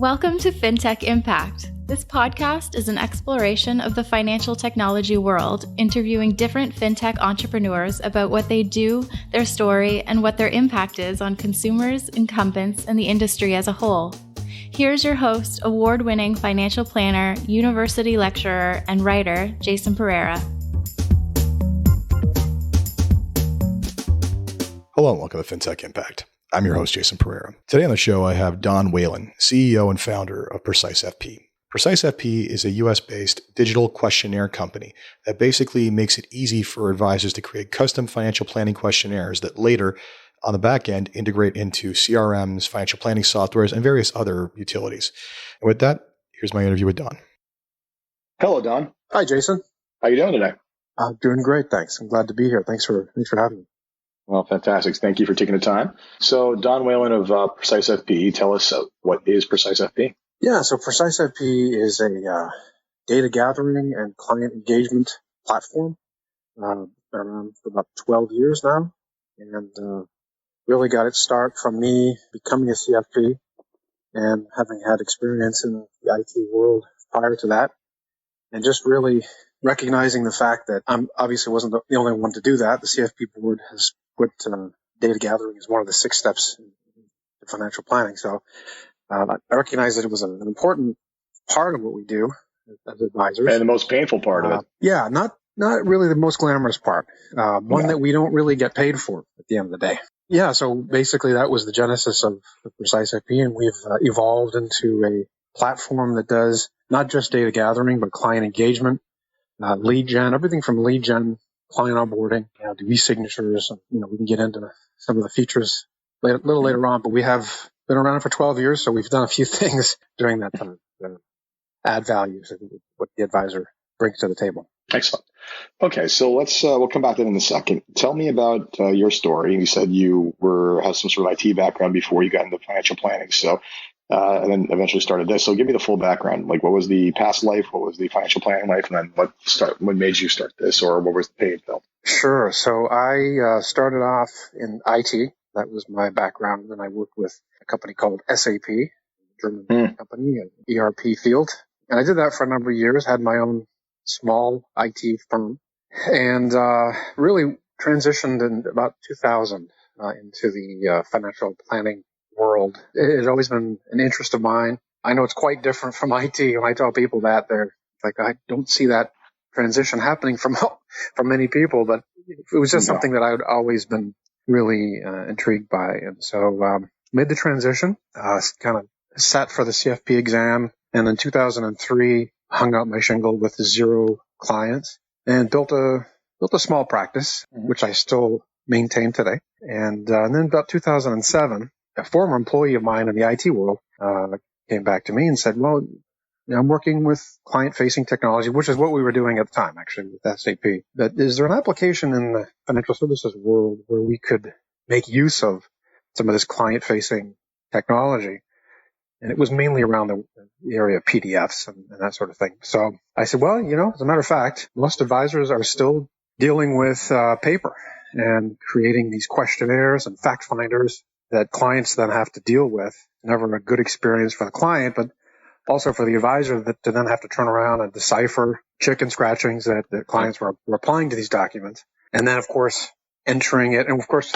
Welcome to Fintech Impact. This podcast is an exploration of the financial technology world, interviewing different fintech entrepreneurs about what they do, their story, and what their impact is on consumers, incumbents, and the industry as a whole. Here's your host, award-winning financial planner, university lecturer, and writer, Jason Pereira. Hello and welcome to Fintech Impact. I'm your host, Jason Pereira. Today on the show, I have Don Whalen, CEO and founder of PreciseFP. PreciseFP is a US-based digital questionnaire company that basically makes it easy for advisors to create custom financial planning questionnaires that later, on the back end, integrate into CRMs, financial planning softwares, and various other utilities. And with that, here's my interview with Don. Hello, Don. Hi, Jason. How you doing today? I'm doing great, thanks. I'm glad to be here. Thanks for having me. Well, fantastic. Thank you for taking the time. So, Don Whalen of PreciseFP, tell us what is PreciseFP? Yeah, so PreciseFP is a data gathering and client engagement platform. Been around for about 12 years now, and really got its start from me becoming a CFP and having had experience in the IT world prior to that, and just really recognizing the fact that I obviously wasn't the only one to do that. The CFP board has put data gathering as one of the 6 steps in financial planning. So I recognized that it was an important part of what we do as advisors. And the most painful part of it. Yeah, not really the most glamorous part. One that we don't really get paid for at the end of the day. Yeah, so basically that was the genesis of PreciseFP, and we've evolved into a platform that does not just data gathering, but client engagement, lead gen, everything from lead gen, client onboarding, do e-signatures. We can get into some of the features a little later on, but we have been around for 12 years, so we've done a few things during that time to add value to what the advisor brings to the table. Excellent. Okay, so we'll come back to that in a second. Tell me about your story. You said you had some sort of IT background before you got into financial planning, so and then eventually started this. So give me the full background. Like, what was the past life? What was the financial planning life? And then what made you start this, or what was the paid bill? Sure. So I started off in IT. That was my background. And then I worked with a company called SAP, a German company, an ERP field. And I did that for a number of years, had my own small IT firm, and really transitioned in about 2000 into the financial planning world. It has always been an interest of mine. I know it's quite different from IT. When I tell people that, they're like, I don't see that transition happening from many people, but it was just something that I'd always been really intrigued by. And so made the transition, kind of sat for the CFP exam, and in 2003 hung out my shingle with 0 clients and built a small practice, which I still maintain today. And then about 2007, a former employee of mine in the IT world came back to me and said, well, I'm working with client-facing technology, which is what we were doing at the time, actually, with SAP. But is there an application in the financial services world where we could make use of some of this client-facing technology? And it was mainly around the area of PDFs and that sort of thing. So I said, well, as a matter of fact, most advisors are still dealing with paper and creating these questionnaires and fact finders that clients then have to deal with. Never a good experience for the client, but also for the advisor to then have to turn around and decipher chicken scratchings that the clients were applying to these documents. And then, of course, entering it. And of course,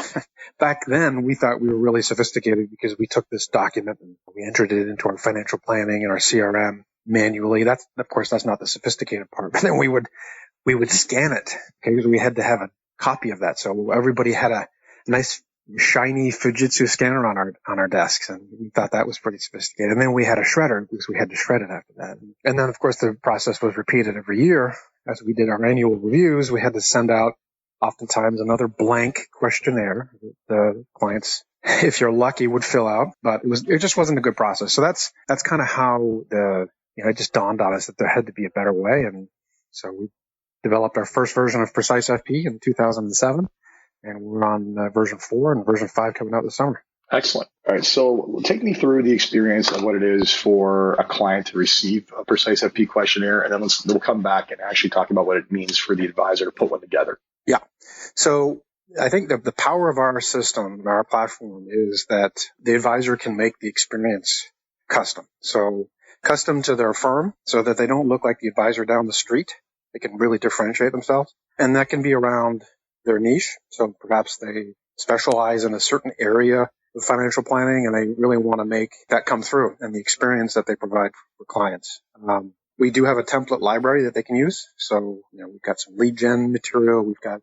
back then we thought we were really sophisticated because we took this document and we entered it into our financial planning and our CRM manually. That's not the sophisticated part. But then we would scan it, okay, because we had to have a copy of that. So everybody had a nice shiny Fujitsu scanner on our desks, and we thought that was pretty sophisticated. And then we had a shredder because we had to shred it after that. And then, of course, the process was repeated every year. As we did our annual reviews, we had to send out oftentimes another blank questionnaire that the clients, if you're lucky, would fill out. But it just wasn't a good process. So that's kind of how it just dawned on us that there had to be a better way. And so we developed our first version of PreciseFP in 2007. And we're on version 4 and version 5 coming out this summer. Excellent. All right. So take me through the experience of what it is for a client to receive a PreciseFP questionnaire, and then we'll come back and actually talk about what it means for the advisor to put one together. Yeah. So I think that the power of our system, our platform, is that the advisor can make the experience custom. So custom to their firm so that they don't look like the advisor down the street. They can really differentiate themselves. And that can be around their niche. So perhaps they specialize in a certain area of financial planning and they really want to make that come through and the experience that they provide for clients. We do have a template library that they can use. So, we've got some lead gen material. We've got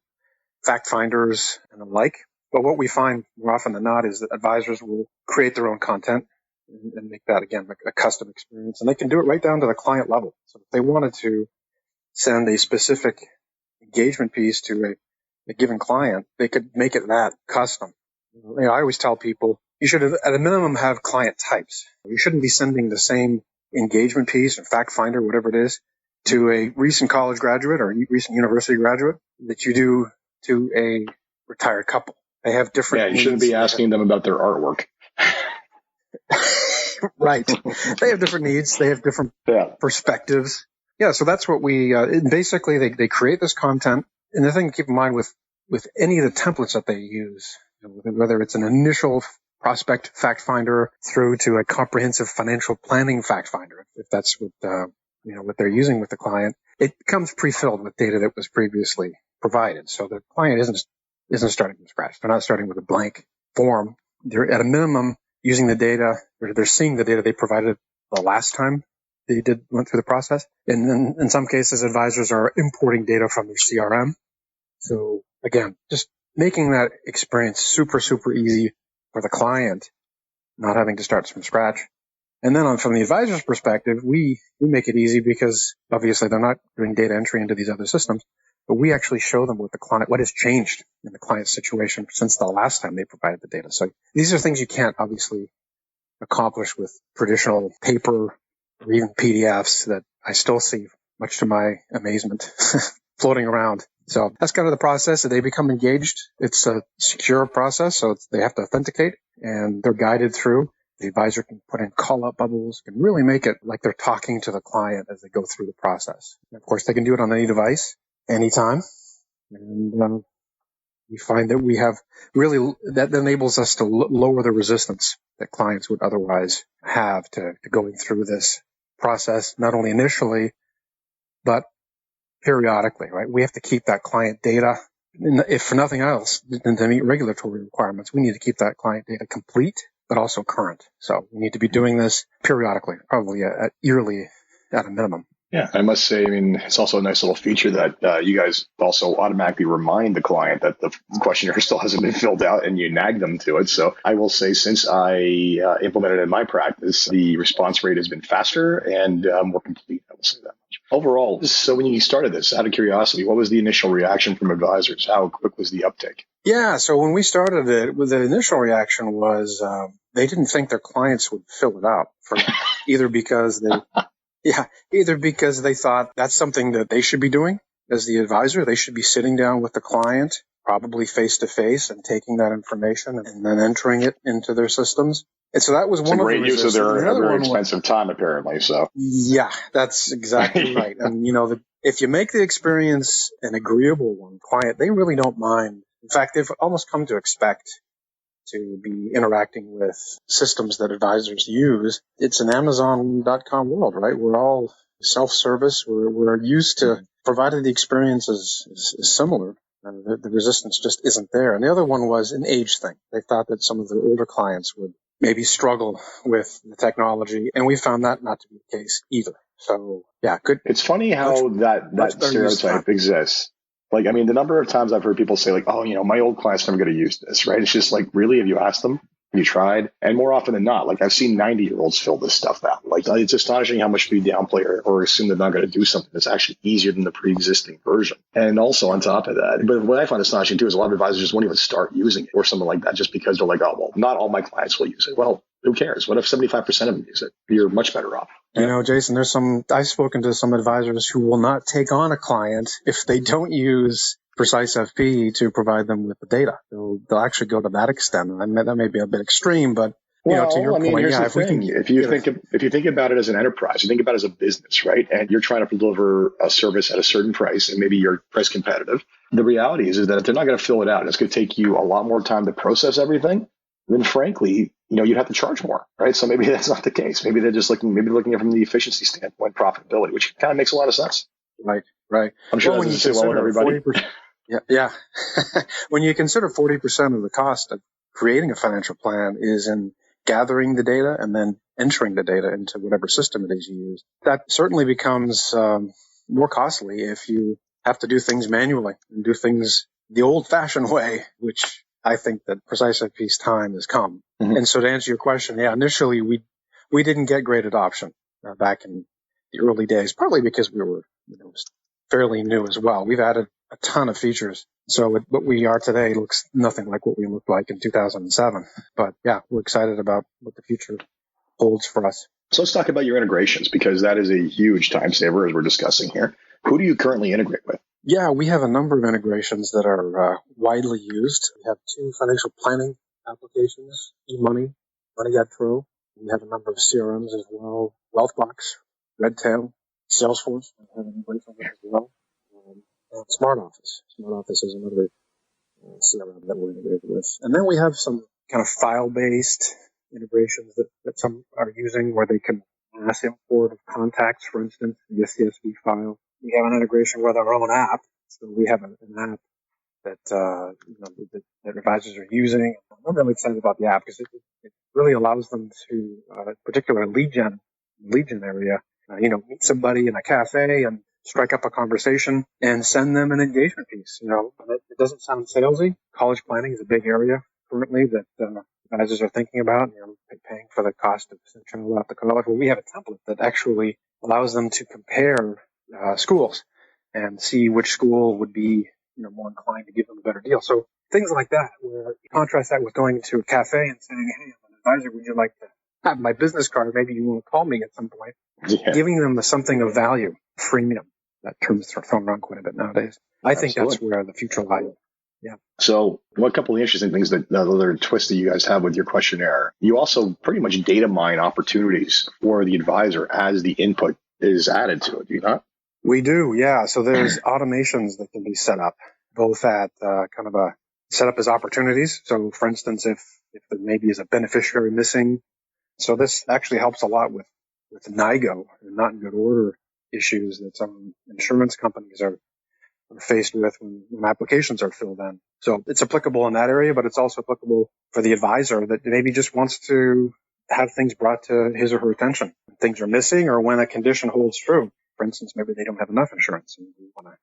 fact finders and the like. But what we find more often than not is that advisors will create their own content and make that, again, a custom experience. And they can do it right down to the client level. So if they wanted to send a specific engagement piece to a given client, they could make it that custom. I always tell people you should, at a minimum, have client types. You shouldn't be sending the same engagement piece or fact finder, whatever it is, to a recent college graduate or recent university graduate that you do to a retired couple. They have different needs. You shouldn't be asking them about their artwork. Right. They have different needs. They have different perspectives. Yeah, so that's what we basically they create this content. And the thing to keep in mind with any of the templates that they use, whether it's an initial prospect fact finder through to a comprehensive financial planning fact finder, if that's what what they're using with the client, it comes pre-filled with data that was previously provided. So the client isn't starting from scratch. They're not starting with a blank form. They're at a minimum using the data, or they're seeing the data they provided the last time they went through the process. And then in some cases, advisors are importing data from their CRM. So again, just making that experience super, super easy for the client, not having to start from scratch. And then from the advisor's perspective, we make it easy because obviously they're not doing data entry into these other systems, but we actually show them what has changed in the client's situation since the last time they provided the data. So these are things you can't obviously accomplish with traditional paper or even PDFs that I still see, much to my amazement, floating around. So that's kind of the process that they become engaged. It's a secure process, so they have to authenticate, and they're guided through. The advisor can put in call-out bubbles, can really make it like they're talking to the client as they go through the process. And of course, they can do it on any device, anytime. And we find that we have really, that enables us to lower the resistance that clients would otherwise have to going through this process, not only initially, but periodically, right? We have to keep that client data, if for nothing else, to meet regulatory requirements, we need to keep that client data complete, but also current. So we need to be doing this periodically, probably yearly at a minimum. Yeah, I must say, it's also a nice little feature that you guys also automatically remind the client that the questionnaire still hasn't been filled out and you nag them to it. So I will say, since I implemented it in my practice, the response rate has been faster and more complete. I will say that much. Overall, so when you started this, out of curiosity, what was the initial reaction from advisors? How quick was the uptake? Yeah, so when we started it, the initial reaction was they didn't think their clients would fill it out, either because they thought that's something that they should be doing as the advisor. They should be sitting down with the client, probably face to face, and taking that information and then entering it into their systems. And so that was one of the great use of their very expensive time, apparently. So yeah, that's exactly right. And if you make the experience an agreeable one, client, they really don't mind. In fact, they've almost come to expect to be interacting with systems that advisors use. It's an Amazon.com world, right? We're all self-service. We're used to, provided the experience is similar, and the resistance just isn't there. And the other one was an age thing. They thought that some of their older clients would maybe struggle with the technology, and we found that not to be the case either. So yeah, good. It's funny how that stereotype exists. The number of times I've heard people say, my old client's never going to use this, right? It's just really, have you asked them? Have you tried? And more often than not, I've seen 90-year-olds fill this stuff out. It's astonishing how much we downplay or assume they're not going to do something that's actually easier than the pre-existing version. And also on top of that, but what I find astonishing too is a lot of advisors just won't even start using it or something like that just because they're not all my clients will use it. Well, who cares? What if 75% of them use it? You're much better off. Jason, I've spoken to some advisors who will not take on a client if they don't use PreciseFP to provide them with the data. They'll actually go to that extent. That may be a bit extreme, but to your point, here's the thing. If you think about it as an enterprise, you think about it as a business, right? And you're trying to deliver a service at a certain price, and maybe you're price competitive. The reality is that if they're not going to fill it out, it's going to take you a lot more time to process everything. Then frankly, you'd have to charge more, right? So maybe that's not the case. Maybe they're looking at it from the efficiency standpoint, profitability, which kind of makes a lot of sense. Right. I'm sure that doesn't sit well with everybody. Yeah. When you consider 40% of the cost of creating a financial plan is in gathering the data and then entering the data into whatever system it is you use, that certainly becomes more costly if you have to do things manually and do things the old-fashioned way, which I think that PreciseFP's time has come. Mm-hmm. And so to answer your question, initially we didn't get great adoption back in the early days, partly because we were fairly new as well. We've added a ton of features. So what we are today looks nothing like what we looked like in 2007. But we're excited about what the future holds for us. So let's talk about your integrations, because that is a huge time saver as we're discussing here. Who do you currently integrate with? Yeah, we have a number of integrations that are widely used. We have 2 financial planning applications, eMoney, Money.pro. We have a number of CRMs as well, Wealthbox, Redtail, Salesforce. We have an integration with as well. And Smart Office. Smart Office is another CRM that we're integrated with. And then we have some kind of file-based integrations that some are using where they can mass import of contacts, for instance, via CSV file. We have an integration with our own app. So we have an app that advisors are using. I'm really excited about the app because it really allows them to, particular lead gen area, meet somebody in a cafe and strike up a conversation and send them an engagement piece. It doesn't sound salesy. College planning is a big area currently that advisors are thinking about, paying for the cost of sending a child out to college. Well, we have a template that actually allows them to compare schools and see which school would be more inclined to give them a better deal. So things like that, where you contrast that with going to a cafe and saying, hey, I'm an advisor, would you like to have my business card? Maybe you want to call me at some point. Yeah. Giving them something of value, freemium. That term's thrown around quite a bit nowadays. I think that's where the future lies. Yeah. So what couple of interesting things, the other twists that you guys have with your questionnaire, you also pretty much data mine opportunities for the advisor as the input is added to it, do you not? We do, yeah. So there's automations that can be set up, both at kind of a set up as opportunities. So for instance, if there maybe is a beneficiary missing. So this actually helps a lot with NIGO, not in good order issues that some insurance companies are faced with when applications are filled in. So it's applicable in that area, but it's also applicable for the advisor that maybe just wants to have things brought to his or her attention. When things are missing or when a condition holds true. For instance, maybe they don't have enough insurance and we want to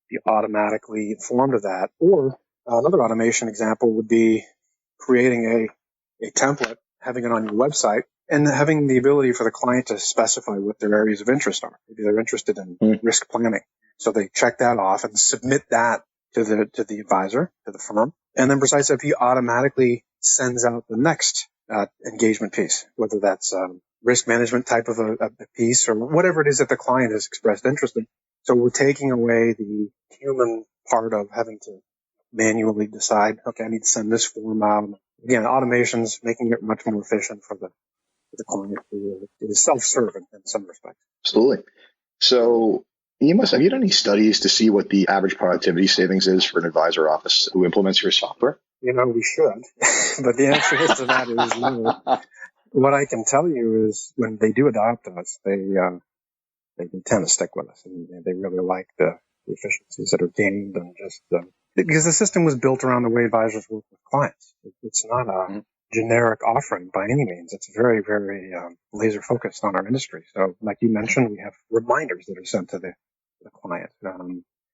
be automatically informed of that. Or another automation example would be creating a template, having it on your website, and having the ability for the client to specify what their areas of interest are. Maybe they're interested in risk planning. So they check that off and submit that to the advisor, to the firm. And then PreciseFP automatically sends out the next engagement piece, whether that's risk management type of a piece or whatever it is that the client has expressed interest in. So we're taking away the human part of having to manually decide, okay, I need to send this form out. Again, automation's making it much more efficient for the client. It is self-serve in some respects. Absolutely. So have you done any studies to see what the average productivity savings is for an advisor office who implements your software? We should, but the answer to that is no. What I can tell you is when they do adopt us, they tend to stick with us, and they really like the efficiencies that are gained, and just because the system was built around the way advisors work with clients. It's not a generic offering by any means. It's very, very laser focused on our industry. So, like you mentioned, we have reminders that are sent to the client.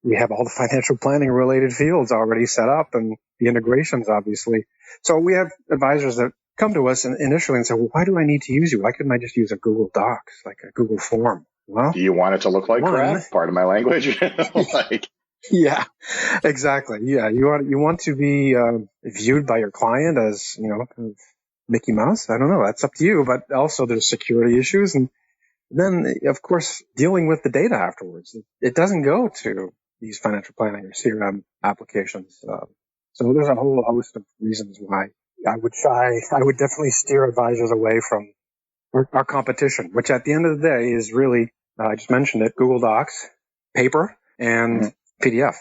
We have all the financial planning related fields already set up, and the integrations, obviously. So we have advisors that come to us initially and say, well, why do I need to use you? Why couldn't I just use a Google Docs, like a Google form? Well, do you want it to look like crap? Part of my language. Yeah, exactly. Yeah, you want to be viewed by your client as, kind of Mickey Mouse. I don't know. That's up to you. But also there's security issues. And then, of course, dealing with the data afterwards. It doesn't go to these financial planning or CRM applications. So there's a whole host of reasons why I would definitely steer advisors away from our competition, which at the end of the day is really, I just mentioned it, Google Docs, paper, and PDF.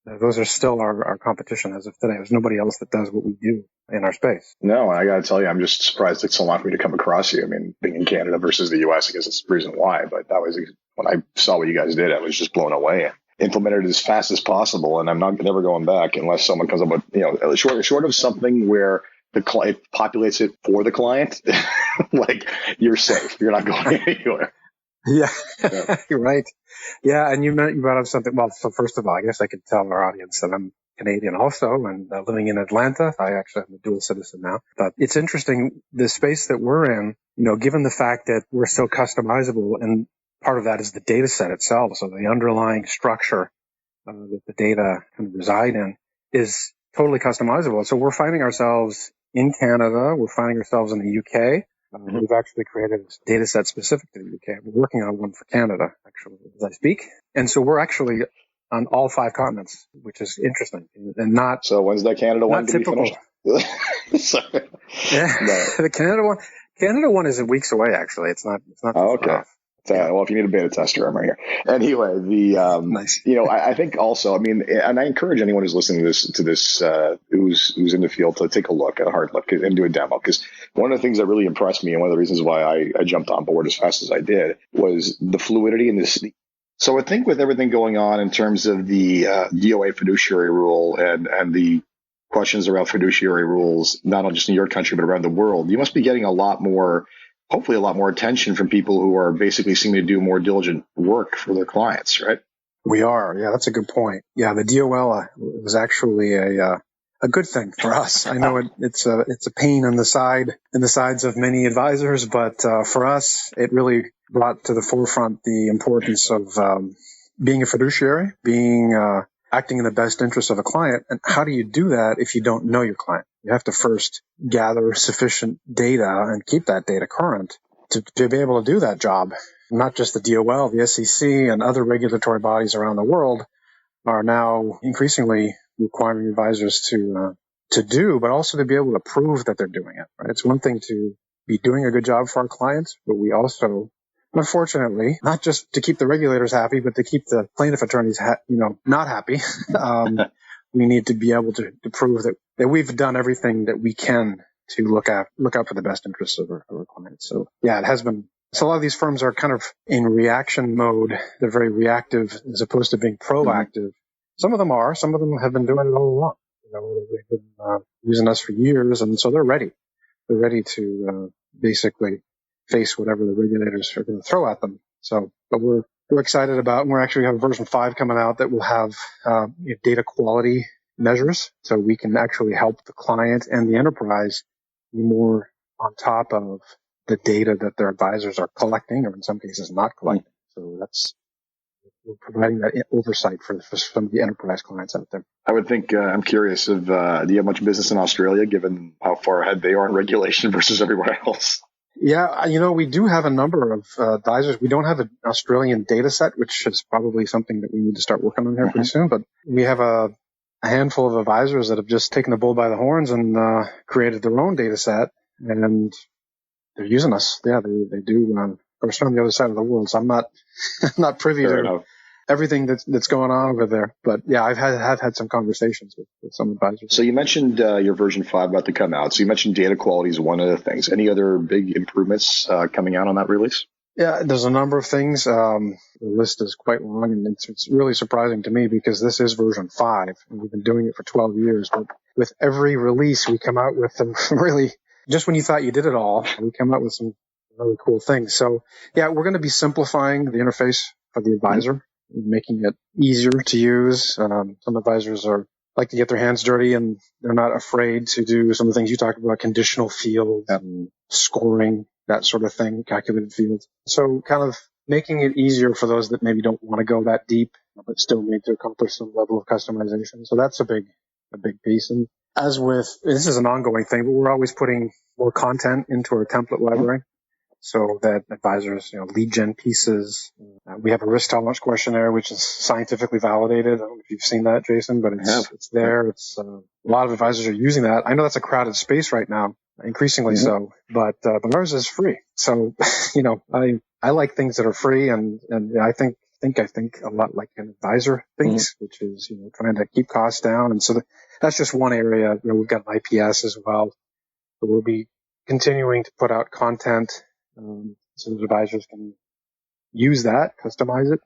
Those are still our competition as of today. There's nobody else that does what we do in our space. No, I got to tell you, I'm just surprised it's so long for me to come across you. I mean, being in Canada versus the US, I guess that's the reason why. But that was when I saw what you guys did, I was just blown away. Implemented it as fast as possible, and I'm never going back unless someone comes up with, short of something where the client populates it for the client. Like, you're safe. You're not going anywhere. Yeah, you're right. Yeah, and you brought up something. Well, so first of all, I guess I could tell our audience that I'm Canadian also, and living in Atlanta. I actually am a dual citizen now. But it's interesting, the space that we're in, given the fact that we're so customizable, and part of that is the data set itself. So the underlying structure that the data kind of reside in is totally customizable. So we're finding ourselves in Canada. We're finding ourselves in the UK. We've actually created a data set specific to the UK. We're working on one for Canada, actually, as I speak. And so we're actually on all 5 continents, which is interesting. And not so when's that Canada one to typical. Be finished? Yeah, no. The Canada one is weeks away. Actually, it's not. Oh, okay. Well, if you need a beta tester, I'm right here. Anyway, nice. I think also, and I encourage anyone who's listening to this, who's in the field, to take a look, a hard look, and do a demo. Because one of the things that really impressed me, and one of the reasons why I jumped on board as fast as I did, was the fluidity and this. So I think with everything going on in terms of the DOA fiduciary rule and the questions around fiduciary rules, not only just in your country but around the world, you must be getting hopefully a lot more attention from people who are basically seeming to do more diligent work for their clients, right? We are. Yeah, that's a good point. Yeah, the DOL was actually a good thing for us. I know it's a pain in the sides of many advisors, but for us, it really brought to the forefront the importance of being a fiduciary, acting in the best interest of a client. And how do you do that if you don't know your client? You have to first gather sufficient data and keep that data current to be able to do that job. Not just the DOL, the SEC, and other regulatory bodies around the world are now increasingly requiring advisors to do, but also to be able to prove that they're doing it. Right? It's one thing to be doing a good job for our clients, but we also, unfortunately, not just to keep the regulators happy, but to keep the plaintiff attorneys, not happy. We need to be able to prove that we've done everything that we can to look out for the best interests of our clients. So yeah, it has been. So a lot of these firms are kind of in reaction mode. They're very reactive as opposed to being proactive. Mm-hmm. Some of them have been doing it all along. They've been using us for years, and so they're ready. They're ready to basically face whatever the regulators are going to throw at them. So, but we're excited about, and we actually have version 5 coming out that will have data quality measures, so we can actually help the client and the enterprise be more on top of the data that their advisors are collecting, or in some cases not collecting. So we're providing that oversight for some of the enterprise clients out there. I would think, I'm curious, do you have much business in Australia, given how far ahead they are in regulation versus everywhere else? Yeah, we do have a number of advisors. We don't have an Australian data set, which is probably something that we need to start working on here pretty soon. But we have a handful of advisors that have just taken the bull by the horns and created their own data set, and they're using us. Yeah, they do. Of course, on the other side of the world, so I'm not privy to everything that's going on over there. But yeah, I've had some conversations with some advisors. So you mentioned your version 5 about to come out. So you mentioned data quality is one of the things. Any other big improvements coming out on that release? Yeah, there's a number of things. The list is quite long, and it's really surprising to me because this is version 5, and we've been doing it for 12 years. But with every release, we come out with some really, just when you thought you did it all, we come out with some really cool things. So yeah, we're going to be simplifying the interface for the advisor, making it easier to use. Some advisors like to get their hands dirty, and they're not afraid to do some of the things you talked about, conditional fields and scoring, that sort of thing, calculated fields. So kind of making it easier for those that maybe don't want to go that deep, but still need to accomplish some level of customization. So that's a big piece. And as with, this is an ongoing thing, but we're always putting more content into our template library so that advisors, lead gen pieces. We have a risk tolerance questionnaire, which is scientifically validated. I don't know if you've seen that, Jason, but it's there. It's a lot of advisors are using that. I know that's a crowded space right now, increasingly so, but ours is free. So, I like things that are free, and I think I think a lot like an advisor thinks, which is, trying to keep costs down. And so that's just one area. We've got an IPS as well. So we'll be continuing to put out content so that advisors can use that, customize it,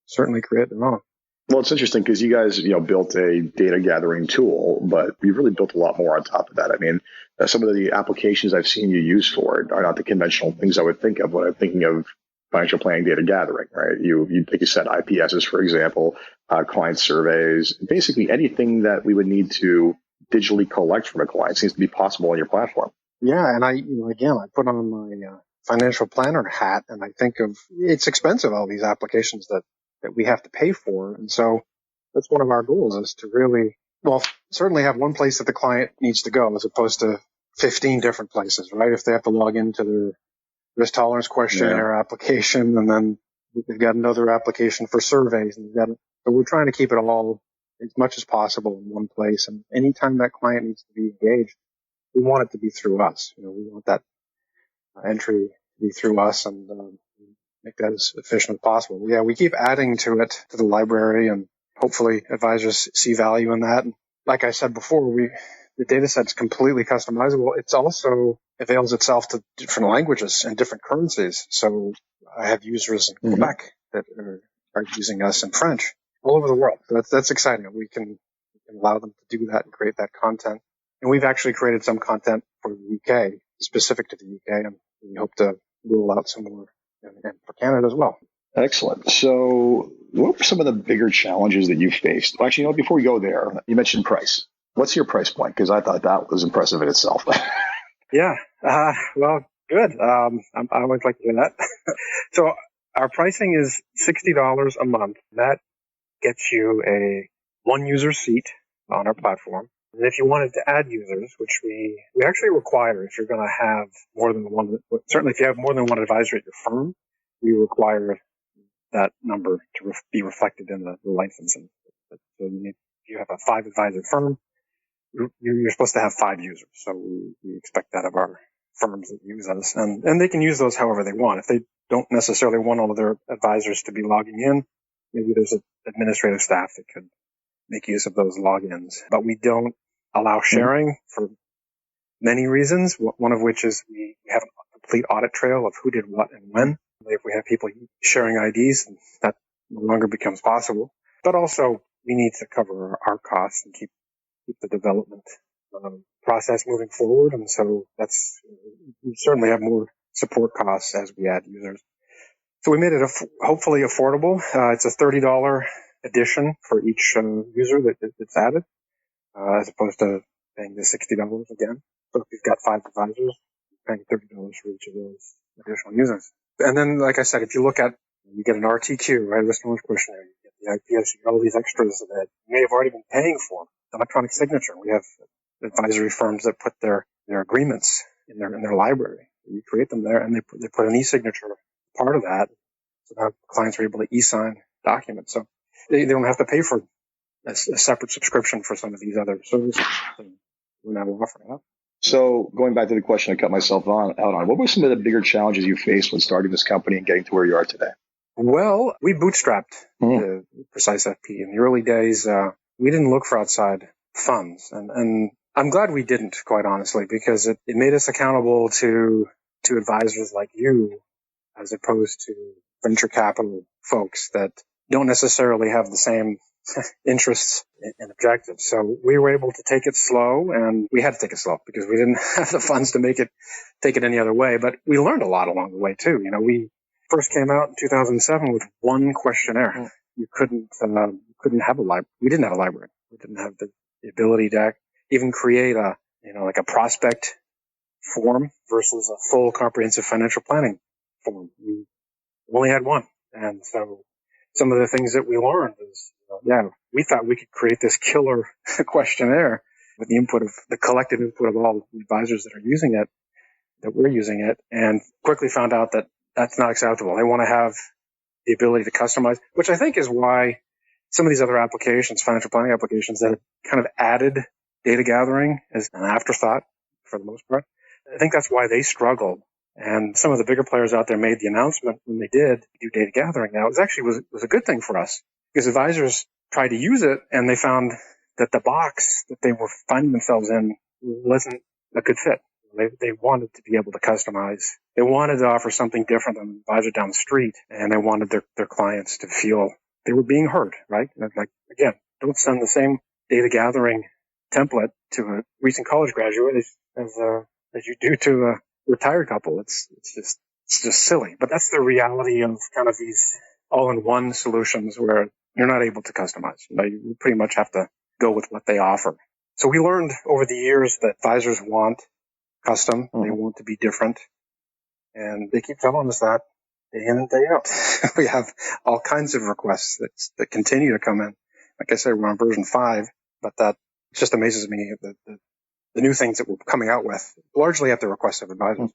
certainly create their own. Well, it's interesting because you guys, built a data gathering tool, but you've really built a lot more on top of that. I mean, some of the applications I've seen you use for it are not the conventional things I would think of when I'm thinking of financial planning data gathering, right? You like you said, IPSs, for example, client surveys, basically anything that we would need to digitally collect from a client seems to be possible on your platform. Yeah, and I put on my financial planner hat, and I think of it's expensive, all these applications that we have to pay for. And so that's one of our goals is to really, certainly have one place that the client needs to go as opposed to 15 different places, right? If they have to log into their risk tolerance questionnaire application, and then they've got another application for surveys, and so we're trying to keep it all as much as possible in one place. And anytime that client needs to be engaged, we want it to be through us. We want that entry to be through us and make that as efficient as possible. Yeah, we keep adding to it, to the library, and hopefully advisors see value in that. And like I said before, the data set's completely customizable. It's also avails itself to different languages and different currencies. So I have users in Quebec that are using us in French all over the world. That's exciting. We can allow them to do that and create that content. And we've actually created some content for the UK, specific to the UK, and we hope to roll out some more and for Canada as well. Excellent. So what were some of the bigger challenges that you faced? Well, actually, before we go there, you mentioned price. What's your price point? Because I thought that was impressive in itself. Yeah. Well, good. I always like to hear that. So our pricing is $60 a month. That gets you a one user seat on our platform. And if you wanted to add users, which we actually require if you're going to have more than one, certainly if you have more than one advisor at your firm, we require that number to be reflected in the licensing. So if you have a 5 advisor firm, you're supposed to have 5 users. So we expect that of our firms that use us. And they can use those however they want. If they don't necessarily want all of their advisors to be logging in, maybe there's an administrative staff that could make use of those logins. But we don't allow sharing for many reasons, one of which is we have a complete audit trail of who did what and when. If we have people sharing IDs, that no longer becomes possible. But also, we need to cover our costs and keep the development process moving forward. And so we certainly have more support costs as we add users. So we made it hopefully affordable. It's a $30 addition for each user that's added, as opposed to paying the $60 again. So if you've got 5 advisors, you're paying $30 for each of those additional users. And then, like I said, if you look at, you get an RTQ, right, risk tolerance questionnaire, you get the IPS, you get all these extras that you may have already been paying for. Electronic signature. We have advisory firms that put their agreements in their library. You create them there, and they put an e-signature part of that, so now clients are able to e-sign documents. So they don't have to pay for a separate subscription for some of these other services. We're now offering up. So going back to the question I cut myself out on, what were some of the bigger challenges you faced when starting this company and getting to where you are today? Well, we bootstrapped the PreciseFP. In the early days, we didn't look for outside funds. And I'm glad we didn't, quite honestly, because it made us accountable to advisors like you, as opposed to venture capital folks that don't necessarily have the same interests and objectives. So we were able to take it slow, and we had to take it slow because we didn't have the funds to take it any other way. But we learned a lot along the way too. We first came out in 2007 with one questionnaire. You couldn't have a library. We didn't have a library. We didn't have the ability to even create a prospect form versus a full comprehensive financial planning form. We only had one. And so some of the things that we learned is, we thought we could create this killer questionnaire with the collective input of all the advisors that are using it, that we're using it, and quickly found out that that's not acceptable. They want to have the ability to customize, which I think is why some of these other applications, financial planning applications that have kind of added data gathering as an afterthought for the most part, I think that's why they struggle And some of the bigger players out there made the announcement when they did do data gathering. Now, it was a good thing for us because advisors tried to use it and they found that the box that they were finding themselves in wasn't a good fit. They wanted to be able to customize. They wanted to offer something different than an advisor down the street, and they wanted their clients to feel they were being heard, right? Like, again, don't send the same data gathering template to a recent college graduate as you do to a retired couple. It's just silly. But that's the reality of kind of these all-in-one solutions where you're not able to customize. You pretty much have to go with what they offer. So we learned over the years that advisors want custom. They want to be different. And they keep telling us that day in and day out. We have all kinds of requests that continue to come in. Like I said, we're on version 5, but that just amazes me, the new things that we're coming out with, largely at the request of advisors.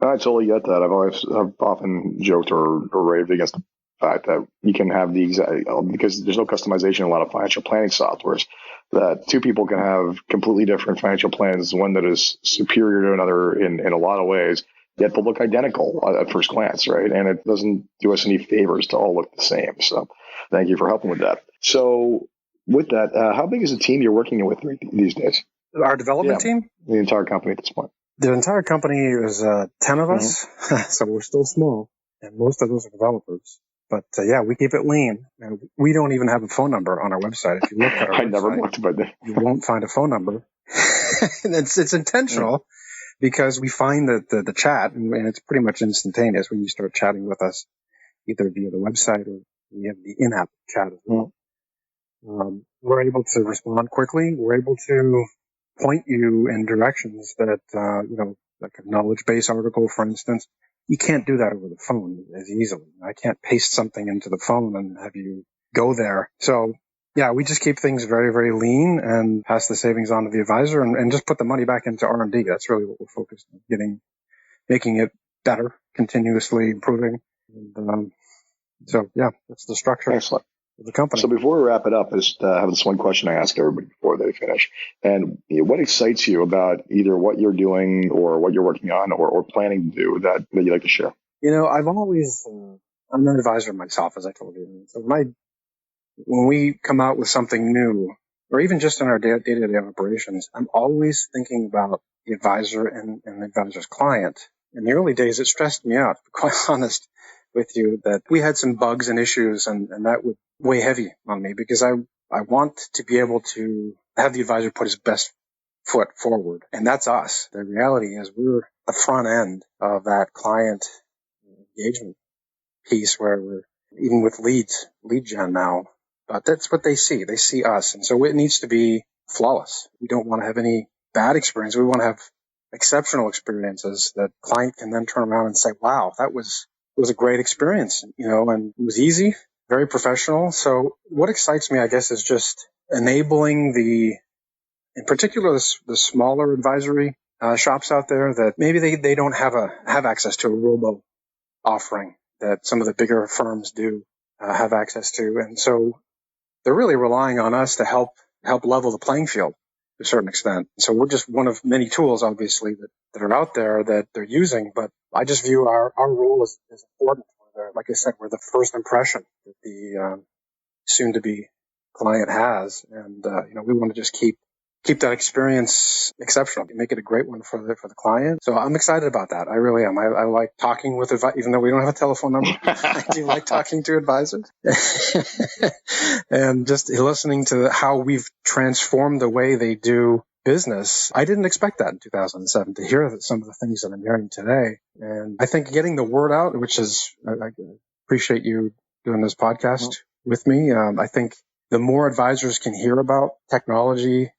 I totally get that. I've often joked or raved against the fact that you can have the exact, because there's no customization in a lot of financial planning softwares, that two people can have completely different financial plans, one that is superior to another in a lot of ways, yet they'll look identical at first glance, right? And it doesn't do us any favors to all look the same. So thank you for helping with that. So with that, how big is the team you're working with these days? Our development team? The entire company at this point. The entire company is 10 of us, so we're still small, and most of those are developers. But we keep it lean. We don't even have a phone number on our website. If you look at our website, never looked about that. You won't find a phone number. And it's intentional because we find that the chat, and it's pretty much instantaneous when you start chatting with us, either via the website or via the in-app chat as well. We're able to respond quickly. We're able to point you in directions that, like a knowledge base article, for instance. You can't do that over the phone as easily. I can't paste something into the phone and have you go there. So, we just keep things very, very lean and pass the savings on to the advisor and just put the money back into R&D. That's really what we're focused on, making it better, continuously improving. And, that's the structure. Excellent. The company. So before we wrap it up, I just have this one question I ask everybody before they finish. And what excites you about either what you're doing or what you're working on or planning to do that you'd like to share? I've always, I'm an advisor myself, as I told you. So when we come out with something new, or even just in our day-to-day operations, I'm always thinking about the advisor and the advisor's client. In the early days, it stressed me out, to be quite honest with you, that we had some bugs and issues, and that would weigh heavy on me because I want to be able to have the advisor put his best foot forward. And that's us. The reality is we're the front end of that client engagement piece where we're even with lead gen now. But that's what they see. They see us. And so it needs to be flawless. We don't want to have any bad experience. We want to have exceptional experiences that client can then turn around and say, wow, it was a great experience, and it was easy, very professional. So what excites me, I guess, is just enabling in particular, the smaller advisory shops out there that maybe they don't have access to a robo offering that some of the bigger firms do have access to. And so they're really relying on us to help level the playing field to a certain extent. So we're just one of many tools, obviously, that are out there that they're using. But I just view our role as important. Like I said, we're the first impression that the soon-to-be client has. And, we want to just keep that experience exceptional, make it a great one for the client. So I'm excited about that. I really am. I like talking with advisors, even though we don't have a telephone number. I do like talking to advisors and just listening to how we've transformed the way they do business. I didn't expect that in 2007 to hear some of the things that I'm hearing today. And I think getting the word out, which is, I appreciate you doing this podcast with me. I think the more advisors can hear about technology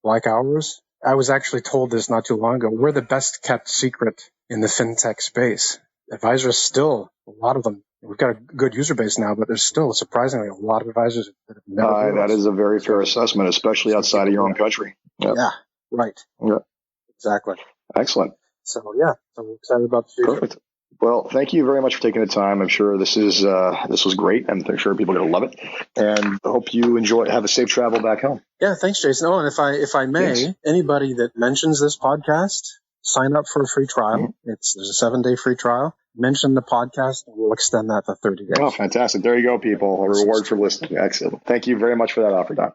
like ours, I was actually told this not too long ago, we're the best kept secret in the fintech space. Advisors still, a lot of them, we've got a good user base now, but there's still surprisingly a lot of advisors that have never heard of us. That is a very fair assessment, especially outside of your own country. Yep. Yeah, right. Yeah. Exactly. Excellent. So we're excited about the future. Perfect. Well, thank you very much for taking the time. I'm sure this was great. I'm sure people are going to love it, and I hope you have a safe travel back home. Yeah, thanks, Jason. Oh, and if I may, Anybody that mentions this podcast, sign up for a free trial. There's a 7-day free trial. Mention the podcast, and we'll extend that to 30 days. Oh, fantastic. There you go, people. A reward for listening. Excellent. Thank you very much for that offer, Don.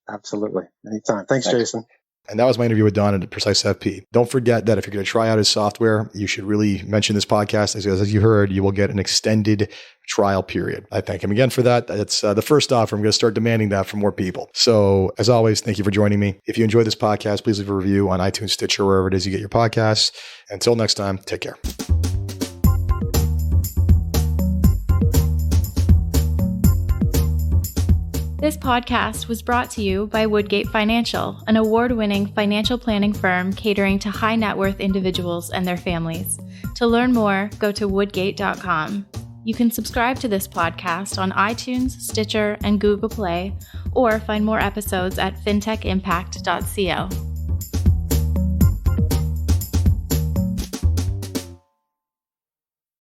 Absolutely. Anytime. Thanks, Jason. And that was my interview with Don at PreciseFP. Don't forget that if you're going to try out his software, you should really mention this podcast. As you heard, you will get an extended trial period. I thank him again for that. It's the first offer. I'm going to start demanding that from more people. So as always, thank you for joining me. If you enjoyed this podcast, please leave a review on iTunes, Stitcher, wherever it is you get your podcasts. Until next time, take care. This podcast was brought to you by Woodgate Financial, an award-winning financial planning firm catering to high net worth individuals and their families. To learn more, go to woodgate.com. You can subscribe to this podcast on iTunes, Stitcher, and Google Play, or find more episodes at fintechimpact.co.